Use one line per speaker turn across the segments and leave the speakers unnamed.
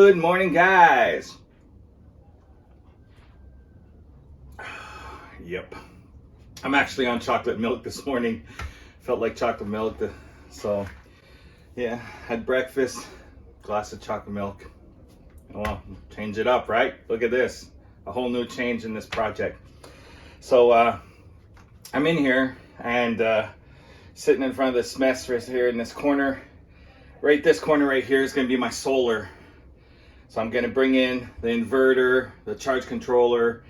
Good morning, guys. Yep. I'm actually on chocolate milk this morning. Felt like chocolate milk, so yeah, had breakfast, glass of chocolate milk. Well, change it up, right? Look at this, a whole new change in this project. So I'm in here and sitting in front of this mess right here in this corner. Right, this corner right here is going to be my solar. So I'm going to bring in the inverter, the charge controller.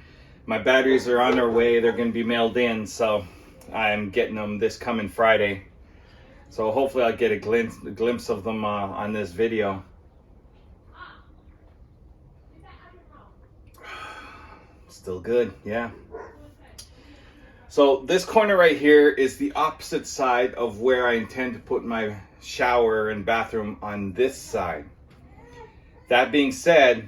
My batteries are on their way. They're going to be mailed in. So I'm getting them this coming Friday. So hopefully I'll get a glimpse of them on this video. Still good, yeah. So this corner right here is the opposite side of where I intend to put my shower and bathroom, on this side. That being said,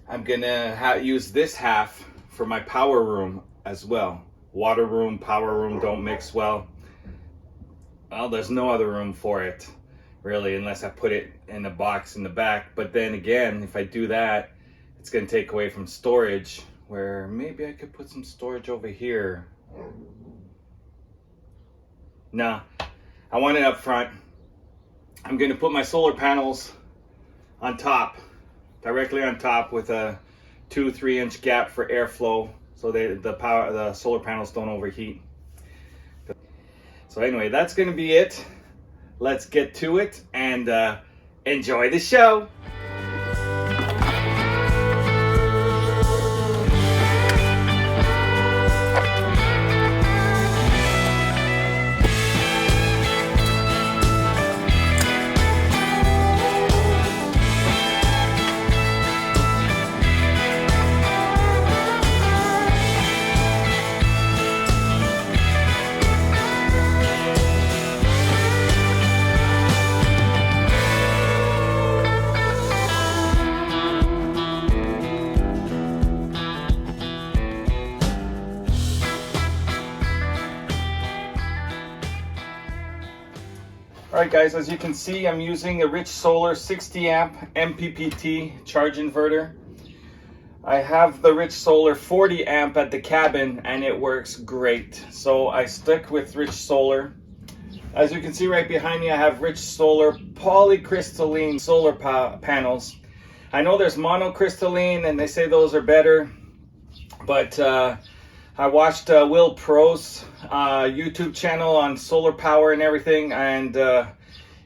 I'm gonna use this half for my power room as well. Water room, power room don't mix well. Well, there's no other room for it, really, unless I put it in a box in the back. But then again, if I do that, it's gonna take away from storage, where maybe I could put some storage over here. Nah, I want it up front. I'm gonna put my solar panels on top, directly on top, with a 2-3 inch gap for airflow, so the solar panels don't overheat. So anyway, that's gonna be it. Let's get to it and enjoy the show. Alright guys, as you can see, I'm using a Rich Solar 60 amp MPPT charge inverter. I have the Rich Solar 40 amp at the cabin and it works great. So I stuck with Rich Solar. As you can see right behind me, I have Rich Solar polycrystalline solar panels. I know there's monocrystalline and they say those are better, but I watched Will Pro's YouTube channel on solar power and everything, and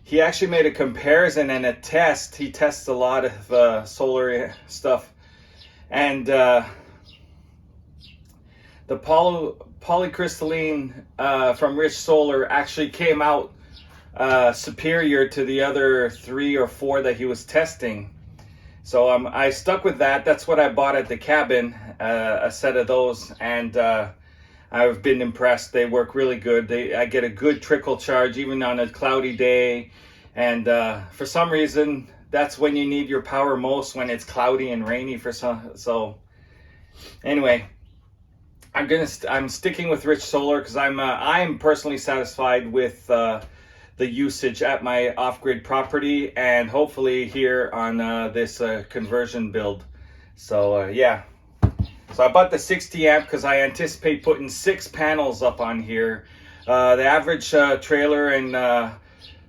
he actually made a comparison and a test. He tests a lot of solar stuff, and the polycrystalline from Rich Solar actually came out superior to the other 3 or 4 that he was testing. So I stuck with that. That's what I bought at the cabin, a set of those, and I've been impressed. They work really good. I get a good trickle charge even on a cloudy day, and for some reason that's when you need your power most, when it's cloudy and rainy for some. So anyway, I'm sticking with Rich Solar because I'm personally satisfied with the usage at my off-grid property, and hopefully here on this conversion build. So yeah, so I bought the 60 amp because I anticipate putting 6 panels up on here. The average trailer and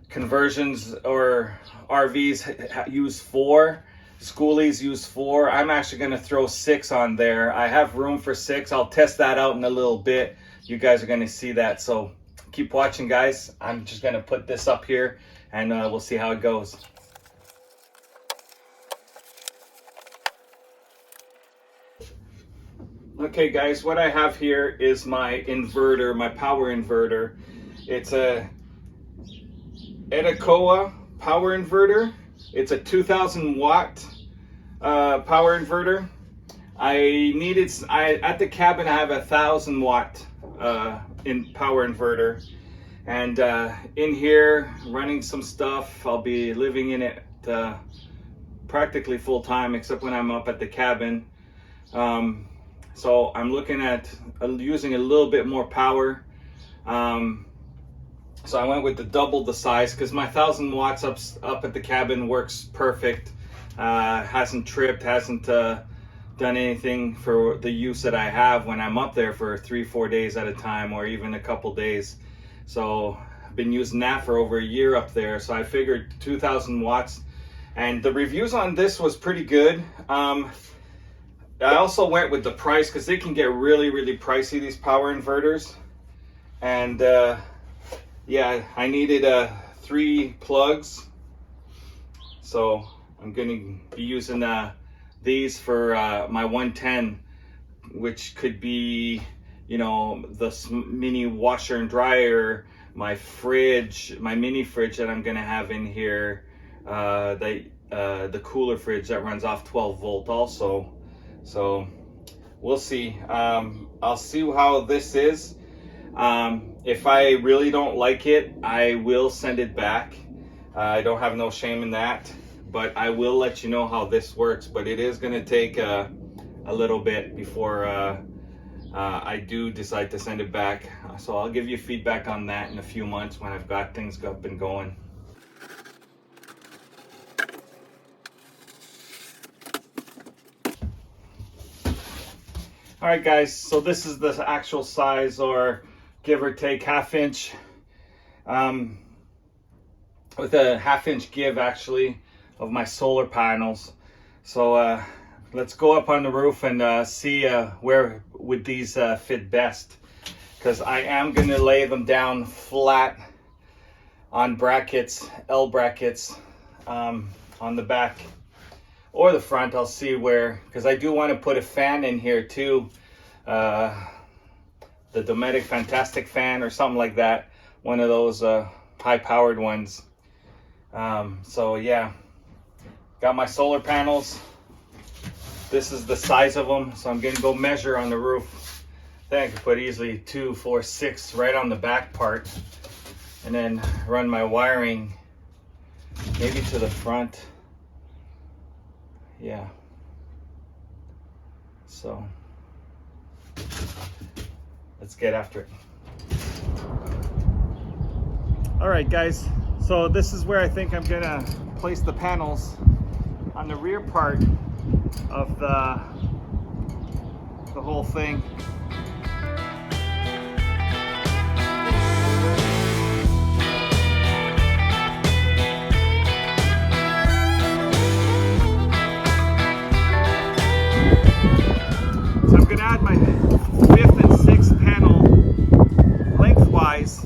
conversions or RVs use 4. Schoolies use 4. I'm actually going to throw 6 on there. I have room for 6. I'll test that out in a little bit. You guys are going to see that, so keep watching, guys. I'm just gonna put this up here and we'll see how it goes. Okay guys, what I have here is my inverter, my power inverter. It's a Edakoa power inverter. It's a 2000 watt power inverter. At the cabin I have a 1000 watt in power inverter, and in here running some stuff. I'll be living in it practically full time, except when I'm up at the cabin. So I'm looking at using a little bit more power. So I went with the double the size because my 1,000 watts up at the cabin works perfect. Hasn't tripped, hasn't done anything for the use that I have when I'm up there for 3-4 days at a time, or even a couple days. So I've been using that for over a year up there. So I figured 2,000 watts, and the reviews on this was pretty good. I also went with the price because they can get really, really pricey, these power inverters. And yeah, I needed 3 plugs, so I'm going to be using these for my 110, which could be, you know, the mini washer and dryer, my fridge, my mini fridge that I'm going to have in here, the cooler fridge that runs off 12 volt also. So we'll see. I'll see how this is. If I really don't like it, I will send it back. I don't have no shame in that, but I will let you know how this works. But it is going to take a little bit before I do decide to send it back. So I'll give you feedback on that in a few months when I've got things up and going. All right, guys, so this is the actual size, or give or take 1/2 inch, with a 1/2 inch give actually of my solar panels. So let's go up on the roof and see where would these fit best, because I am going to lay them down flat on brackets, L brackets, on the back or the front. I'll see where, because I do want to put a fan in here too, the Dometic Fantastic fan or something like that, one of those high powered ones. So yeah, got my solar panels. This is the size of them, so I'm gonna go measure on the roof. I think I could put easily 2, 4, 6 right on the back part, and then run my wiring maybe to the front. Yeah, so let's get after it. All right, guys, so this is where I think I'm gonna place the panels, on the rear part of the whole thing. So I'm gonna add my 5th and 6th panel lengthwise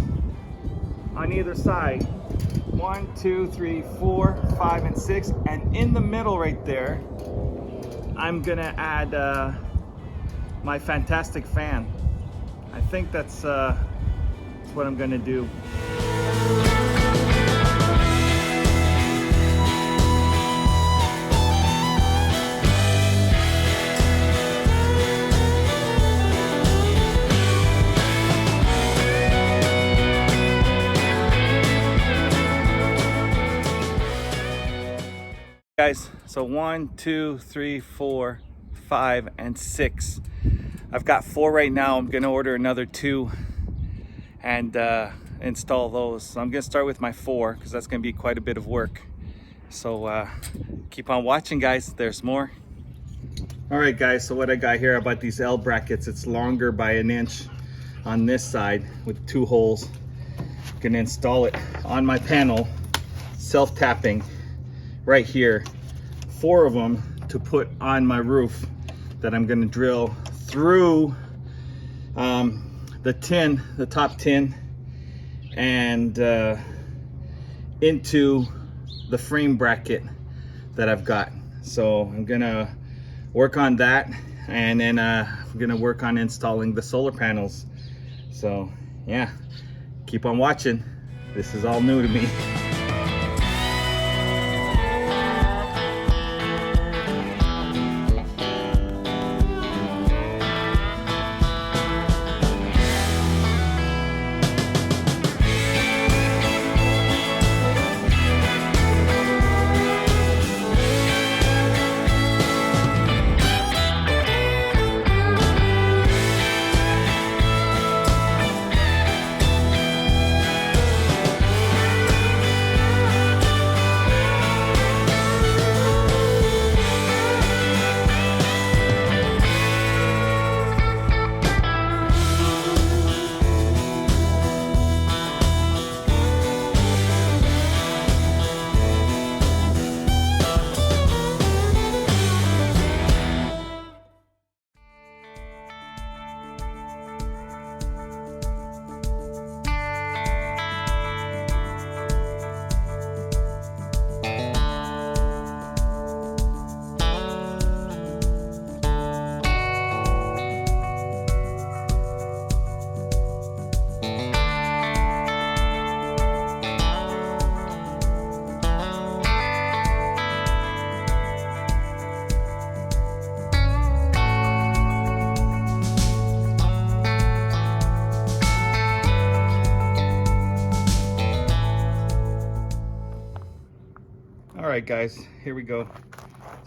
on either side. 1, 2, 3, 4, 5, and 6, and in the middle right there, I'm gonna add my Fantastic fan. I think that's what I'm gonna do. Guys, so 1, 2, 3, 4, 5, and 6. I've got 4 right now. I'm gonna order another 2 and install those. So I'm gonna start with my 4 because that's gonna be quite a bit of work. So keep on watching, guys. There's more. All right, guys, so what I got here about these L brackets, it's longer by 1 inch on this side with 2 holes. I'm gonna install it on my panel, self-tapping right here. 4 of them to put on my roof that I'm going to drill through the tin, the top tin, and into the frame bracket that I've got. So I'm gonna work on that, and then I'm gonna work on installing the solar panels. So yeah, keep on watching. This is all new to me. right guys, here we go.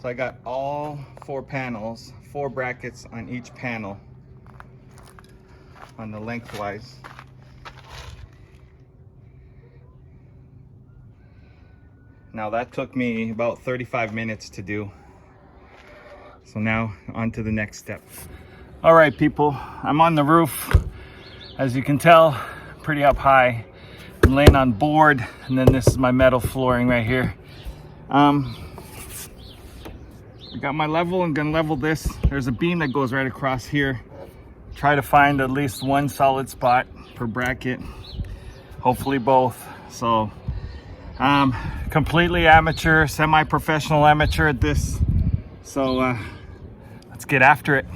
So I got all 4 panels, 4 brackets on each panel on the lengthwise. Now that took me about 35 minutes to do. So now on to the next step. All right people, I'm on the roof. As you can tell, pretty up high. I'm laying on board, and then this is my metal flooring right here. I got my level. I'm gonna level this. There's a beam that goes right across here. Try to find at least 1 solid spot per bracket, hopefully both. So completely amateur, semi-professional amateur at this. So let's get after it.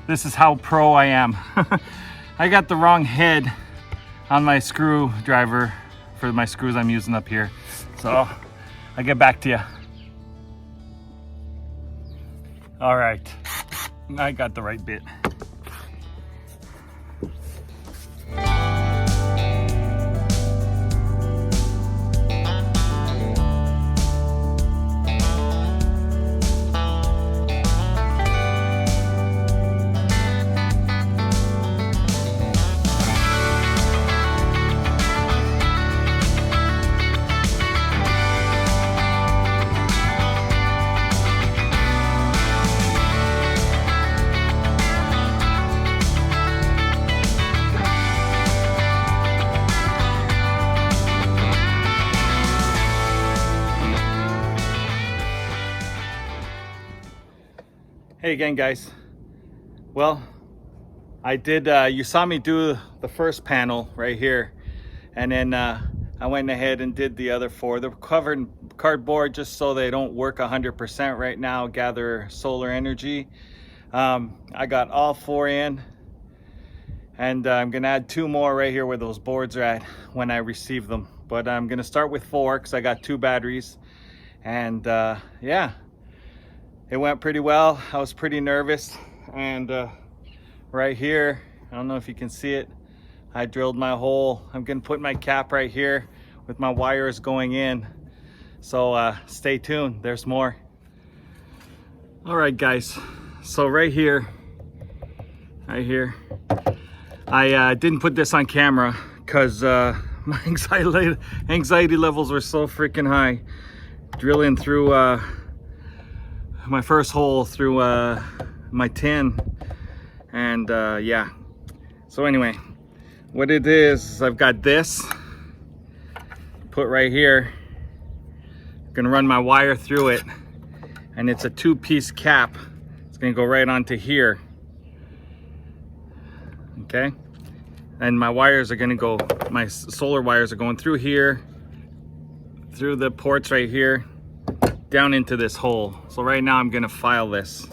This is how pro I am. I got the wrong head on my screwdriver for my screws I'm using up here. So I'll get back to you. All right, I got the right bit. Hey again guys. Well, I did, you saw me do the first panel right here, and then I went ahead and did the other 4. They're covered in cardboard just so they don't work 100% right now, gather solar energy. I got all 4 in, and I'm gonna add 2 more right here where those boards are at when I receive them. But I'm gonna start with 4 because I got 2 batteries, and yeah. It went pretty well. I was pretty nervous, and right here, I don't know if you can see it, I drilled my hole. I'm gonna put my cap right here with my wires going in. So stay tuned, there's more. All right guys, so right here, I didn't put this on camera because my anxiety levels were so freaking high. Drilling through my first hole through my tin, and yeah. So anyway, what it is I've got this put right here. I'm gonna run my wire through it, and it's a 2-piece cap. It's gonna go right onto here, okay? And my wires are gonna go, my solar wires are going through here, through the ports right here, down into this hole. So right now I'm gonna file this.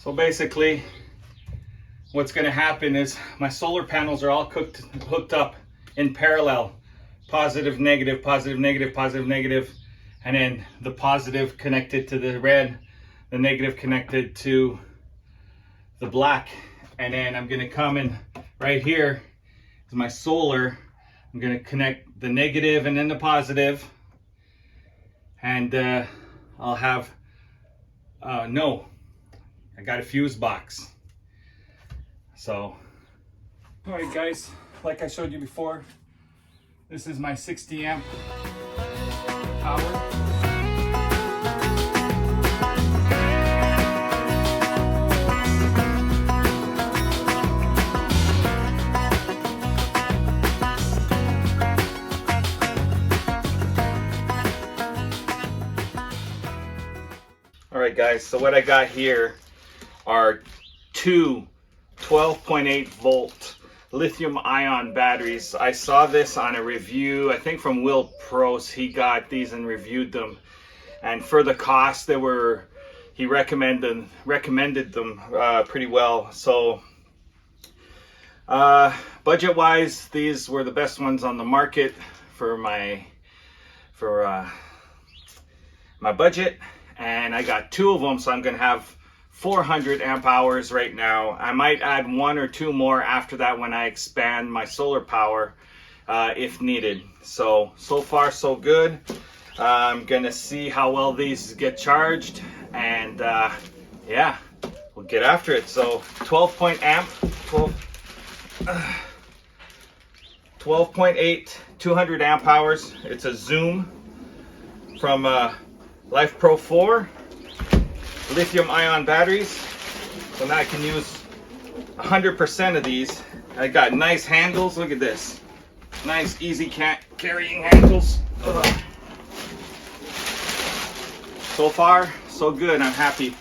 So basically, what's going to happen is my solar panels are all hooked up in parallel. Positive, negative, positive, negative, positive, negative. And then the positive connected to the red, the negative connected to the black. And then I'm gonna come in right here is my solar. I'm gonna connect the negative and then the positive. And I'll have, no, I got a fuse box. So, all right guys, like I showed you before, this is my 60 amp power. All right guys, so what I got here are two 12.8 volt lithium ion batteries. I saw this on a review, I think from Will Pros. He got these and reviewed them, and for the cost they were, he recommended them pretty well. So budget wise, these were the best ones on the market for my budget, and I got two of them, so I'm gonna have 400 amp hours right now. I might add one or two more after that when I expand my solar power if needed. So far so good. I'm gonna see how well these get charged, and yeah, we'll get after it. So 12.8, 200 amp hours. It's a Zoom from Life Pro 4. Lithium ion batteries, so now I can use 100% of these. I got nice handles, look at this, nice easy carrying handles. Ugh. So far so good, I'm happy.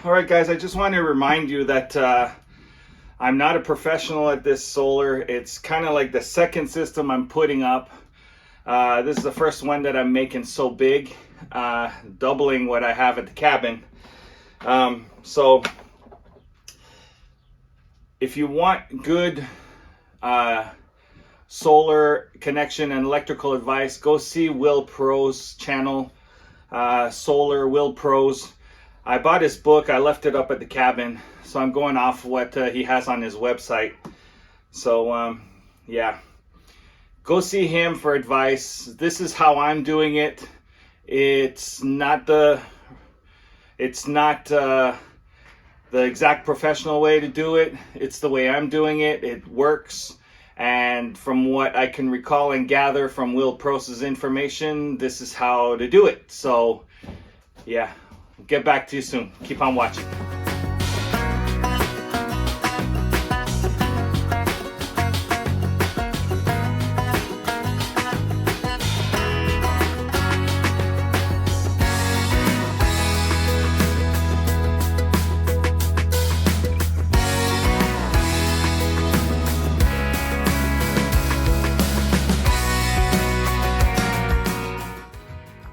All right guys, I just want to remind you that I'm not a professional at this solar. It's kind of like the second system I'm putting up. This is the first one that I'm making so big, doubling what I have at the cabin. So if you want good solar connection and electrical advice, go see Will Pro's channel, Solar Will Pros. I bought his book, I left it up at the cabin, so I'm going off what he has on his website. So yeah, go see him for advice. This is how I'm doing it. It's not the exact professional way to do it. It's the way I'm doing it. It works. And from what I can recall and gather from Will Pro's information, this is how to do it. So yeah. Get back to you soon. Keep on watching.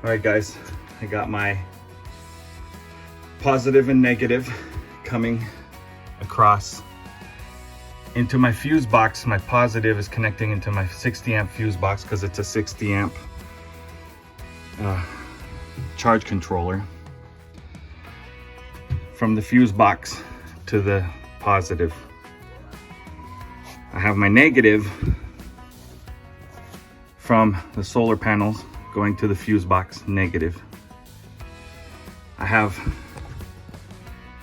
All right, guys, I got my positive and negative coming across into my fuse box. My positive is connecting into my 60 amp fuse box because it's a 60 amp charge controller. From the fuse box to the positive, I have my negative from the solar panels going to the fuse box, negative. I have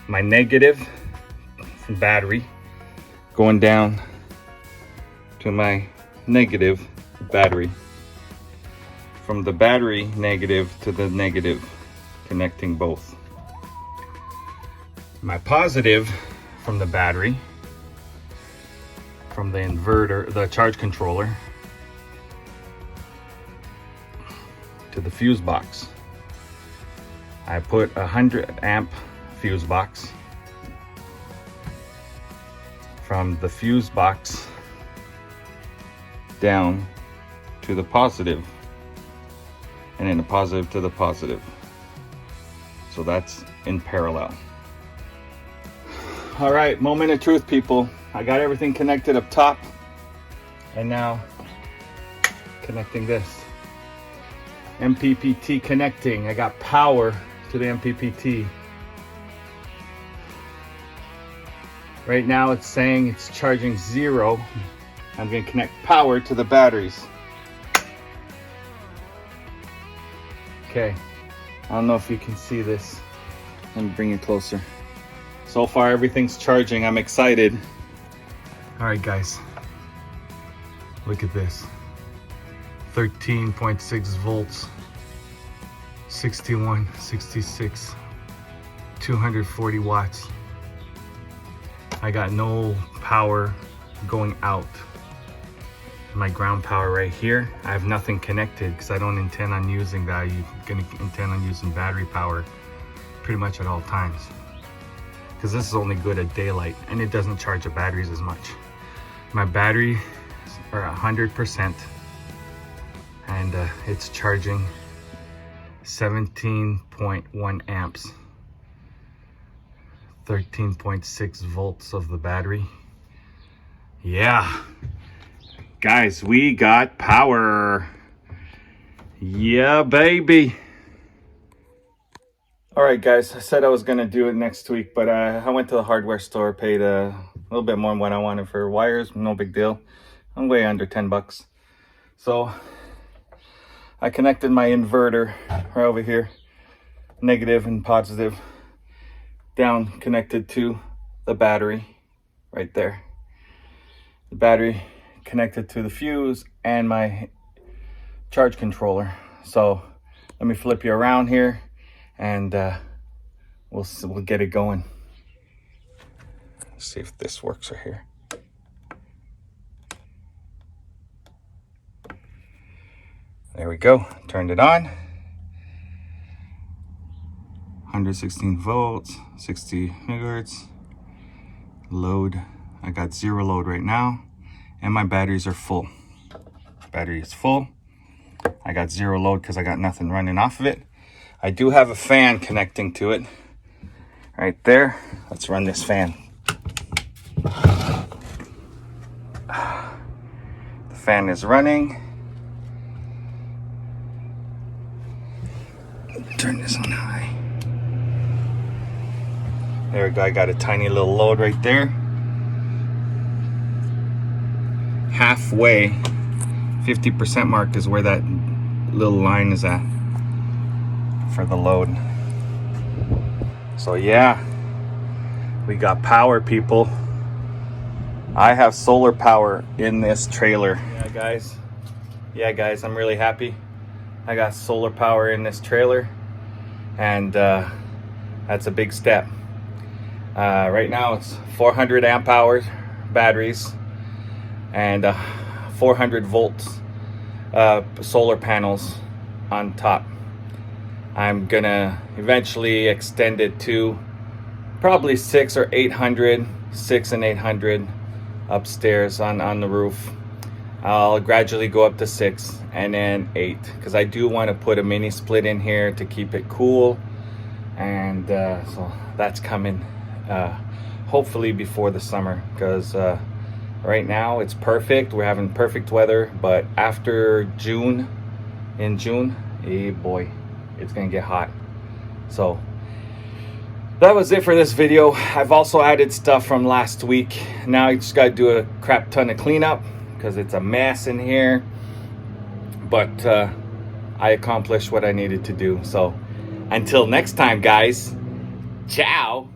my negative battery going down to my negative battery. From the battery negative to the negative, connecting both. My positive from the battery, from the inverter, the charge controller, to the fuse box. I put a 100 amp fuse box. From the fuse box down to the positive, and then the positive to the positive. So that's in parallel. All right, moment of truth, people. I got everything connected up top. And now connecting this. MPPT connecting. I got power to the MPPT. Right now it's saying it's charging 0. I'm going to connect power to the batteries. Okay, I don't know if you can see this. Let me bring it closer. So far everything's charging. I'm excited. All right guys, look at this. 13.6 volts, 61, 66, 240 watts. I got no power going out. My ground power right here, I have nothing connected because I don't intend on using that. I'm gonna intend on using battery power pretty much at all times, because this is only good at daylight and it doesn't charge the batteries as much. My batteries are 100% and it's charging 17.1 amps, 13.6 volts of the battery. Yeah, guys, we got power. Yeah, baby. All right, guys, I said I was gonna do it next week, but I went to the hardware store, paid a little bit more than what I wanted for wires. No big deal. I'm way under 10 bucks. So I connected my inverter right over here, negative and positive, down connected to the battery right there. The battery connected to the fuse and my charge controller. So let me flip you around here and we'll get it going. Let's see if this works right here. There we go, turned it on. 116 volts, 60 megahertz. Load, I got 0 load right now, and my batteries are full. Battery is full. I got 0 load because I got nothing running off of it. I do have a fan connecting to it right there. Let's run this fan. The fan is running. Turn this on high. There we go. I got a tiny little load right there. Halfway, 50% mark is where that little line is at for the load. So yeah, we got power, people. I have solar power in this trailer. Yeah guys, I'm really happy. I got solar power in this trailer, and that's a big step. Right now it's 400 amp hours batteries and 400 volts solar panels on top. I'm gonna eventually extend it to probably 600 or 800, 6 and 800 upstairs on the roof. I'll gradually go up to 6 and then 8, because I do want to put a mini split in here to keep it cool, and so that's coming hopefully before the summer, because right now it's perfect. We're having perfect weather, but after June, hey boy, it's gonna get hot. So that was it for this video. I've also added stuff from last week. Now I just gotta do a crap ton of cleanup because it's a mess in here, but I accomplished what I needed to do. So until next time, guys, ciao.